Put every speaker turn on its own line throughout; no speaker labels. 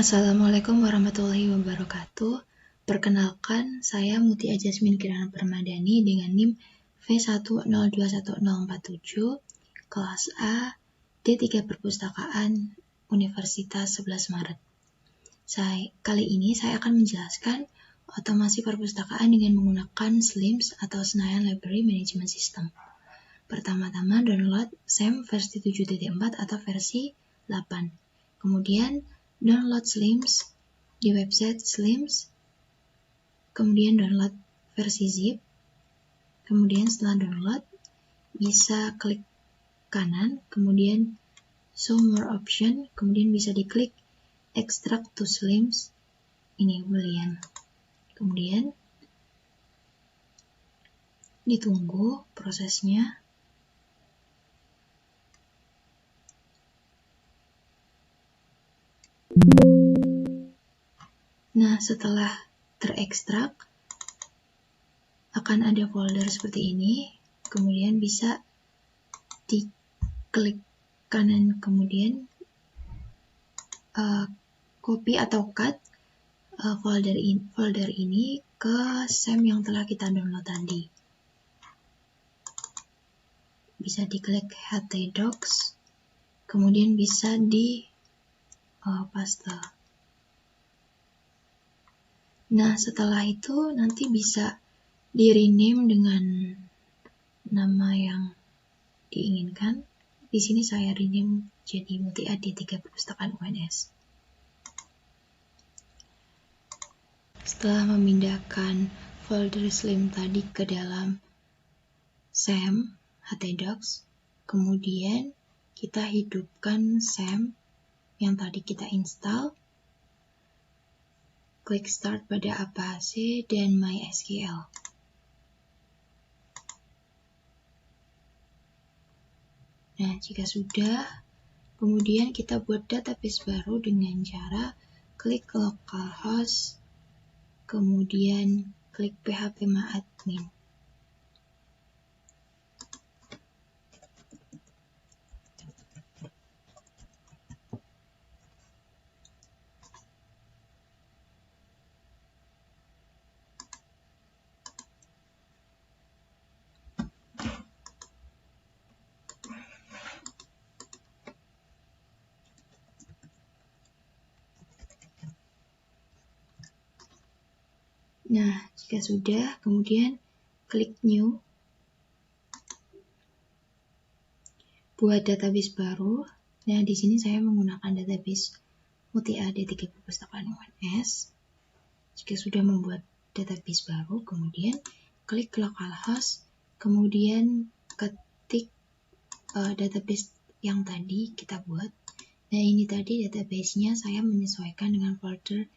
Assalamualaikum warahmatullahi wabarakatuh. Perkenalkan, saya Mutia Jasmine Kirana Permadani dengan NIM V1021047, kelas A, D3 Perpustakaan, Universitas 11 Maret. Kali ini saya akan menjelaskan otomasi perpustakaan dengan menggunakan SLIMS atau Senayan Library Management System. Pertama-tama download SAM versi 7.4 atau versi 8. Kemudian download SLIMS di website SLIMS, kemudian download versi zip, kemudian setelah download bisa klik kanan, kemudian show more option, kemudian bisa diklik extract to SLIMS, ini boolean, kemudian ditunggu prosesnya. Nah, setelah terekstrak, akan ada folder seperti ini, kemudian bisa diklik kanan, kemudian copy atau cut folder ini ke SAM yang telah kita download tadi. Bisa diklik htdocs, kemudian bisa di paste. Nah, setelah itu nanti bisa di rename dengan nama yang diinginkan. Di sini saya rename jadi Mutia D3 Perpustakaan UNS. Setelah memindahkan folder SLIM tadi ke dalam SAM htdocs, kemudian kita hidupkan SAM yang tadi kita install. Klik start pada Apache dan MySQL. Nah, jika sudah, kemudian kita buat database baru dengan cara klik localhost, kemudian klik phpMyAdmin. Nah, jika sudah, kemudian klik New, buat database baru. Nah, di sini saya menggunakan database Mutia D3 Perpustakaan UNS. Jika sudah membuat database baru, kemudian klik localhost, kemudian ketik database yang tadi kita buat. Nah, ini tadi database-nya saya menyesuaikan dengan folder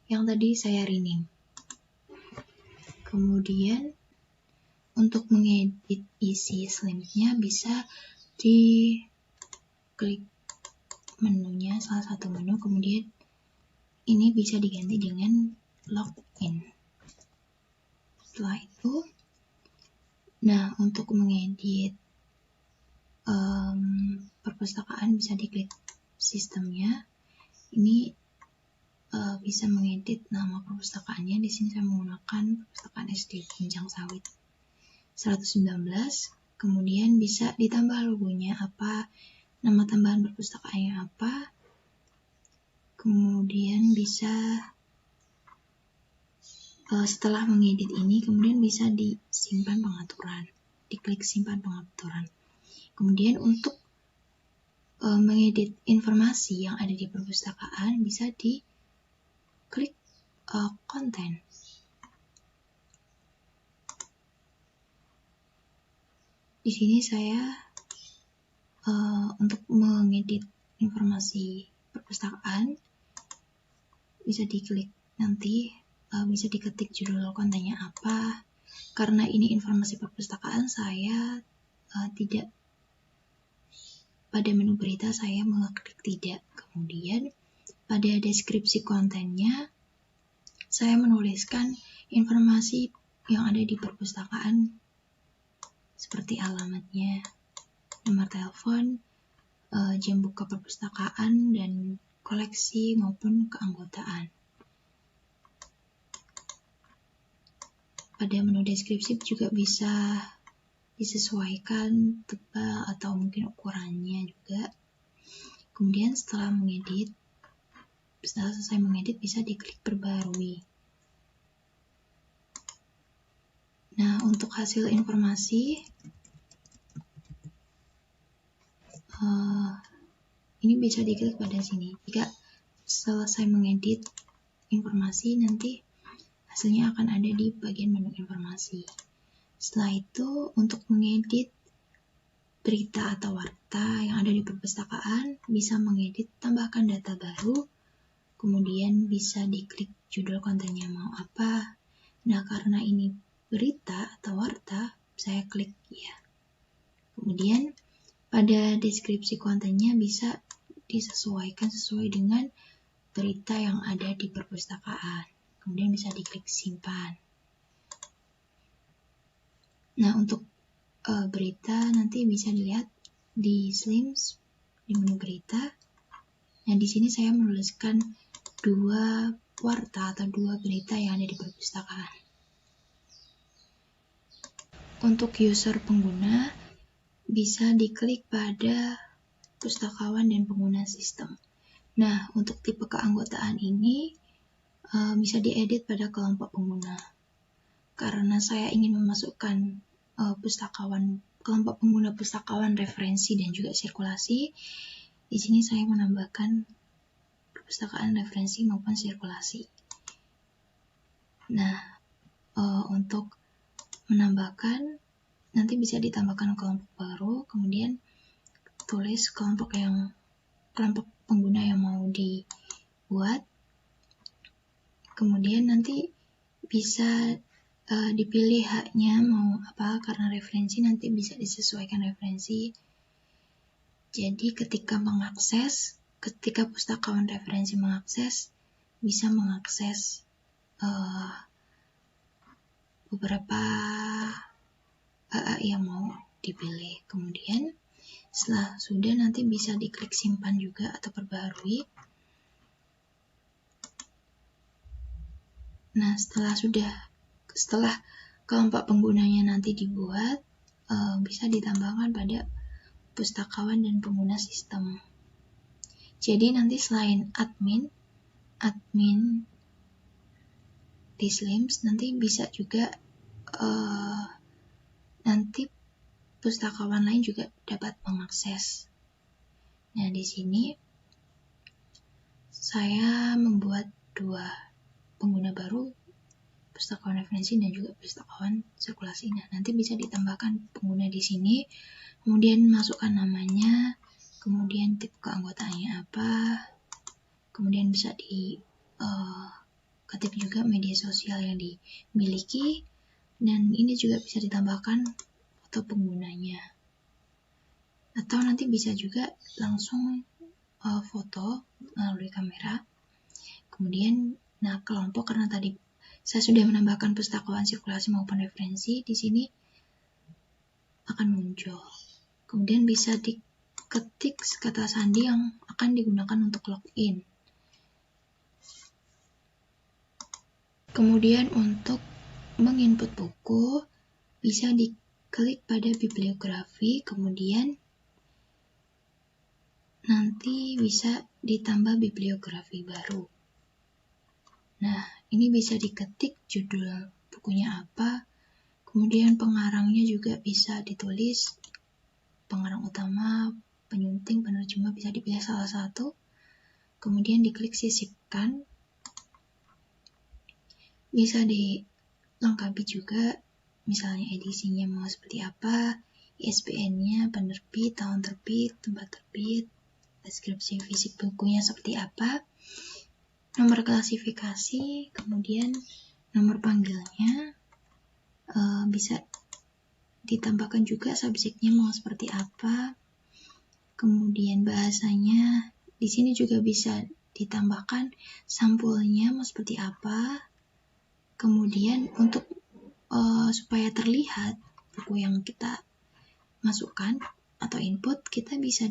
yang tadi saya rename. Kemudian untuk mengedit isi SLIMS-nya bisa diklik menunya, salah satu menu, kemudian ini bisa diganti dengan login. Setelah itu, nah untuk mengedit perpustakaan bisa diklik sistemnya. Ini bisa mengedit nama perpustakaannya. Di sini saya menggunakan perpustakaan SD Ginjang Sawit 119. Kemudian bisa ditambah logonya apa, nama tambahan perpustakaannya apa. Kemudian bisa setelah mengedit ini, kemudian bisa disimpan pengaturan. Diklik simpan pengaturan. Kemudian untuk mengedit informasi yang ada di perpustakaan bisa diklik konten. Di sini saya untuk mengedit informasi perpustakaan bisa diklik nanti, bisa diketik judul kontennya apa. Karena ini informasi perpustakaan, saya tidak pada menu berita saya mengeklik tidak. Kemudian pada deskripsi kontennya saya menuliskan informasi yang ada di perpustakaan seperti alamatnya, nomor telepon, jam buka perpustakaan, dan koleksi maupun keanggotaan. Pada menu deskripsi juga bisa disesuaikan tebal atau mungkin ukurannya juga. Kemudian setelah selesai mengedit bisa diklik perbarui. Nah, untuk hasil informasi ini bisa diklik pada sini. Jika selesai mengedit informasi, nanti hasilnya akan ada di bagian menu informasi. Setelah itu, untuk mengedit berita atau warta yang ada di perpustakaan, bisa mengedit, tambahkan data baru, kemudian bisa diklik judul kontennya mau apa. Nah, karena ini berita atau warta, saya klik ya. Kemudian pada deskripsi kontennya bisa disesuaikan sesuai dengan berita yang ada di perpustakaan. Kemudian bisa diklik simpan. Nah, untuk berita nanti bisa dilihat di Slims di menu berita. Nah, di sini saya menuliskan 2 warta atau 2 berita yang ada di perpustakaan. Untuk user pengguna bisa diklik pada pustakawan dan pengguna sistem. Nah, untuk tipe keanggotaan ini bisa diedit pada kelompok pengguna. Karena saya ingin memasukkan kelompok pengguna pustakawan, referensi, dan juga sirkulasi, di sini saya menambahkan perpustakaan, referensi, maupun sirkulasi. Nah, untuk menambahkan, nanti bisa ditambahkan kelompok baru, kemudian tulis kelompok pengguna yang mau dibuat. Kemudian nanti bisa dipilih haknya mau apa, karena referensi nanti bisa disesuaikan referensi. Jadi ketika pustakawan referensi mengakses, bisa mengakses beberapa AA yang mau dipilih. Kemudian setelah sudah, nanti bisa diklik simpan juga atau perbarui. Nah, setelah kelompok penggunanya nanti dibuat, bisa ditambahkan pada pustakawan dan pengguna sistem. Jadi nanti selain admin di Slims, nanti bisa juga nanti pustakawan lain juga dapat mengakses. Nah, di sini saya membuat 2 pengguna baru, pustakawan referensi dan juga pustakawan sirkulasi. Nah, nanti bisa ditambahkan pengguna di sini, kemudian masukkan namanya, kemudian tipe keanggotaannya apa, kemudian bisa ketik juga media sosial yang dimiliki, dan ini juga bisa ditambahkan foto penggunanya. Atau nanti bisa juga langsung foto melalui kamera. Kemudian, kelompok, karena tadi saya sudah menambahkan pustakawan, sirkulasi, maupun referensi, di sini akan muncul. Kemudian bisa diketik kata sandi yang akan digunakan untuk login. Kemudian untuk menginput buku, bisa diklik pada bibliografi, kemudian nanti bisa ditambah bibliografi baru. Nah, ini bisa diketik judul bukunya apa, kemudian pengarangnya juga bisa ditulis, pengarang utama, penyunting, penerjemah, bisa dipilih salah satu, kemudian diklik sisipkan. Bisa dilengkapi juga, misalnya edisinya mau seperti apa, ISBN-nya, penerbit, tahun terbit, tempat terbit, deskripsi fisik bukunya seperti apa, nomor klasifikasi, kemudian nomor panggilnya, bisa ditambahkan juga subjeknya mau seperti apa, kemudian bahasanya, di sini juga bisa ditambahkan sampulnya mau seperti apa. Kemudian untuk supaya terlihat buku yang kita masukkan atau input, kita bisa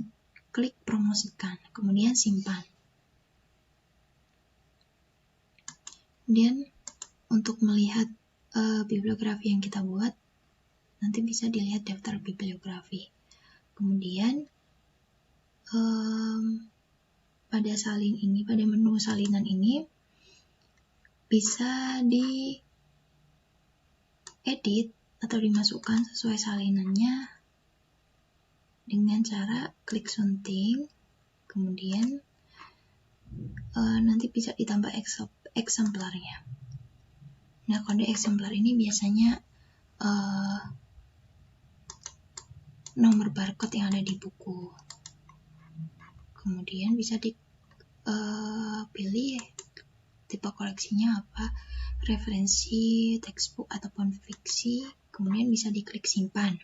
klik promosikan, kemudian simpan. Kemudian untuk melihat bibliografi yang kita buat, nanti bisa dilihat daftar bibliografi. Kemudian pada salin ini, pada menu salinan ini bisa diedit atau dimasukkan sesuai salinannya dengan cara klik sunting, kemudian nanti bisa ditambah eksemplarnya. Nah, kode eksemplar ini biasanya nomor barcode yang ada di buku. Kemudian bisa dipilih tipe koleksinya apa, referensi, textbook ataupun fiksi, kemudian bisa diklik simpan.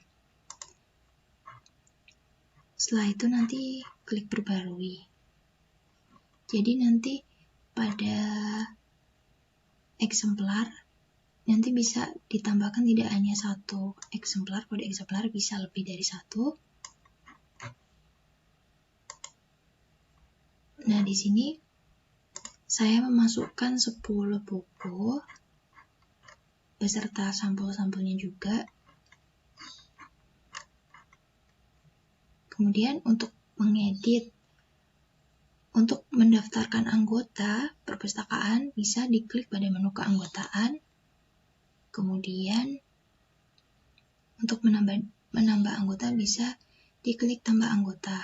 Setelah itu nanti klik perbarui. Jadi nanti pada eksemplar nanti bisa ditambahkan tidak hanya satu eksemplar, kode eksemplar bisa lebih dari satu. Nah, di sini saya memasukkan 10 buku beserta sampul-sampulnya juga. Kemudian untuk mengedit, untuk mendaftarkan anggota perpustakaan bisa diklik pada menu keanggotaan. Kemudian untuk menambah anggota bisa diklik tambah anggota.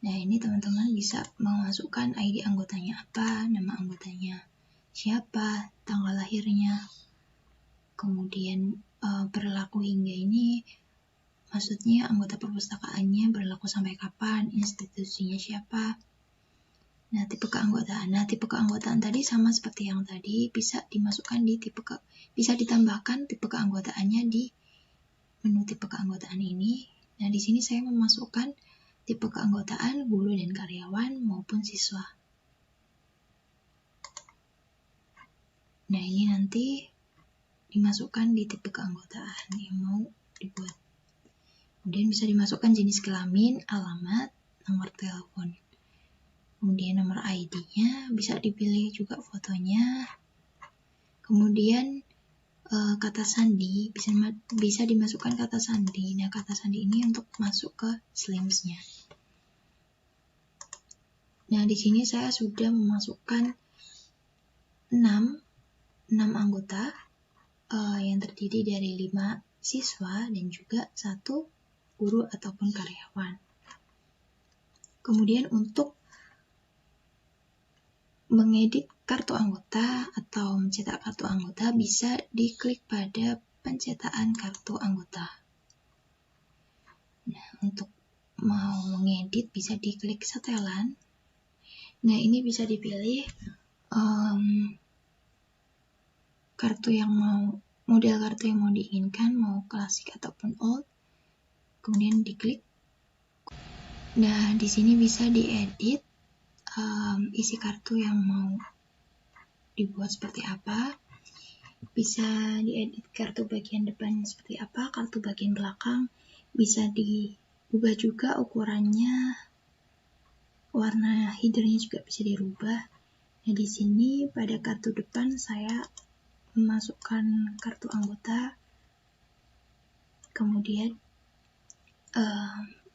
Nah, ini teman-teman bisa memasukkan ID anggotanya apa, nama anggotanya siapa, tanggal lahirnya, kemudian berlaku hingga ini, maksudnya anggota perpustakaannya berlaku sampai kapan, institusinya siapa. Nah, tipe keanggotaan tadi sama seperti yang tadi, bisa dimasukkan di bisa ditambahkan tipe keanggotaannya di menu tipe keanggotaan ini. Nah, di sini saya memasukkan tipe keanggotaan guru dan karyawan maupun siswa. Nah, ini nanti dimasukkan di tipe keanggotaan yang mau dibuat. Kemudian bisa dimasukkan jenis kelamin, alamat, nomor telepon. Kemudian nomor ID-nya, bisa dipilih juga fotonya. Kemudian kata sandi, bisa dimasukkan kata sandi. Nah, kata sandi ini untuk masuk ke Slims-nya. Nah, di sini saya sudah memasukkan 6 anggota yang terdiri dari 5 siswa dan juga 1 guru ataupun karyawan. Kemudian untuk mengedit kartu anggota atau mencetak kartu anggota bisa diklik pada pencetakan kartu anggota. Nah, untuk mau mengedit bisa diklik setelan. Nah, ini bisa dipilih model kartu yang mau diinginkan, mau klasik ataupun old. Kemudian diklik. Nah, di sini bisa diedit isi kartu yang mau dibuat seperti apa. Bisa diedit kartu bagian depan seperti apa, kartu bagian belakang. Bisa diubah juga ukurannya, warna headernya juga bisa dirubah. Nah, di sini pada kartu depan saya memasukkan kartu anggota, kemudian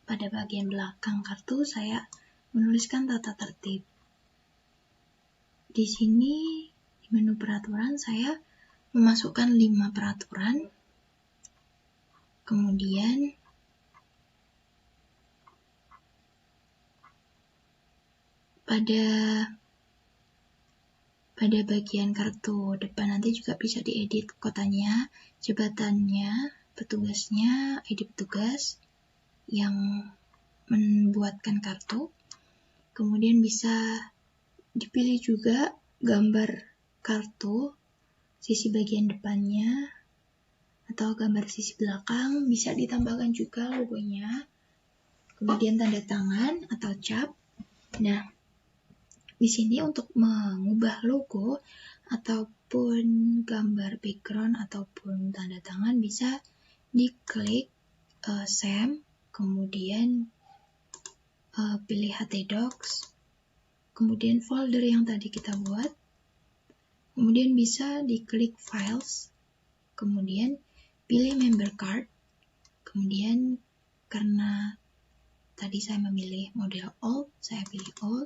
pada bagian belakang kartu saya menuliskan tata tertib. Di sini di menu peraturan saya memasukkan 5 peraturan, kemudian pada bagian kartu depan nanti juga bisa diedit kotanya, jabatannya, petugasnya, ID petugas yang membuatkan kartu. Kemudian bisa dipilih juga gambar kartu, sisi bagian depannya atau gambar sisi belakang, bisa ditambahkan juga logonya. Kemudian tanda tangan atau cap. Nah, di sini untuk mengubah logo ataupun gambar background ataupun tanda tangan bisa diklik same, kemudian pilih htdocs, kemudian folder yang tadi kita buat, Kemudian bisa diklik Files, kemudian pilih Member Card, kemudian karena tadi saya memilih model All, saya pilih All,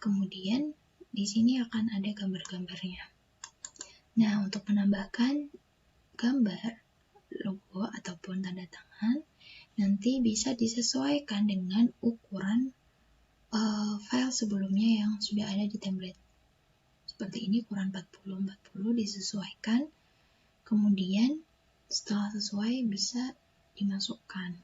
kemudian di sini akan ada gambar-gambarnya. Nah, untuk menambahkan gambar, logo, ataupun tanda tangan, nanti bisa disesuaikan dengan ukuran file sebelumnya yang sudah ada di template. Seperti ini, ukuran 40-40 disesuaikan, kemudian setelah sesuai bisa dimasukkan.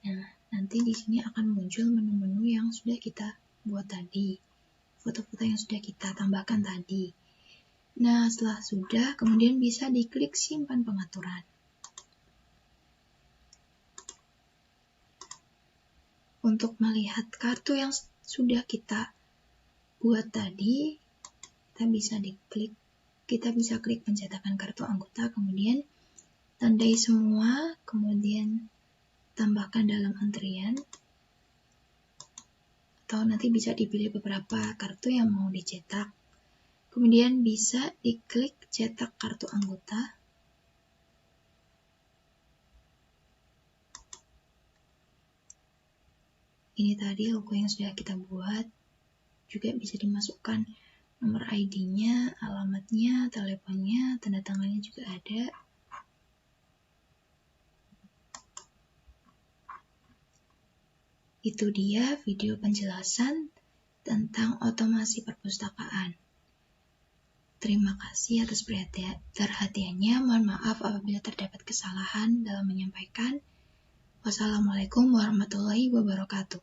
Nah, nanti di sini akan muncul menu-menu yang sudah kita buat tadi, foto-foto yang sudah kita tambahkan tadi. Nah, setelah sudah, kemudian bisa diklik simpan pengaturan. Untuk melihat kartu yang sudah kita buat tadi, kita bisa klik pencetakan kartu anggota, kemudian tandai semua, kemudian tambahkan dalam antrian, atau nanti bisa dipilih beberapa kartu yang mau dicetak. Kemudian bisa diklik cetak kartu anggota. Ini tadi logo yang sudah kita buat. Juga bisa dimasukkan nomor ID-nya, alamatnya, teleponnya, tanda tangannya juga ada. Itu dia video penjelasan tentang otomasi perpustakaan. Terima kasih atas perhatiannya. Mohon maaf apabila terdapat kesalahan dalam menyampaikan. Wassalamualaikum warahmatullahi wabarakatuh.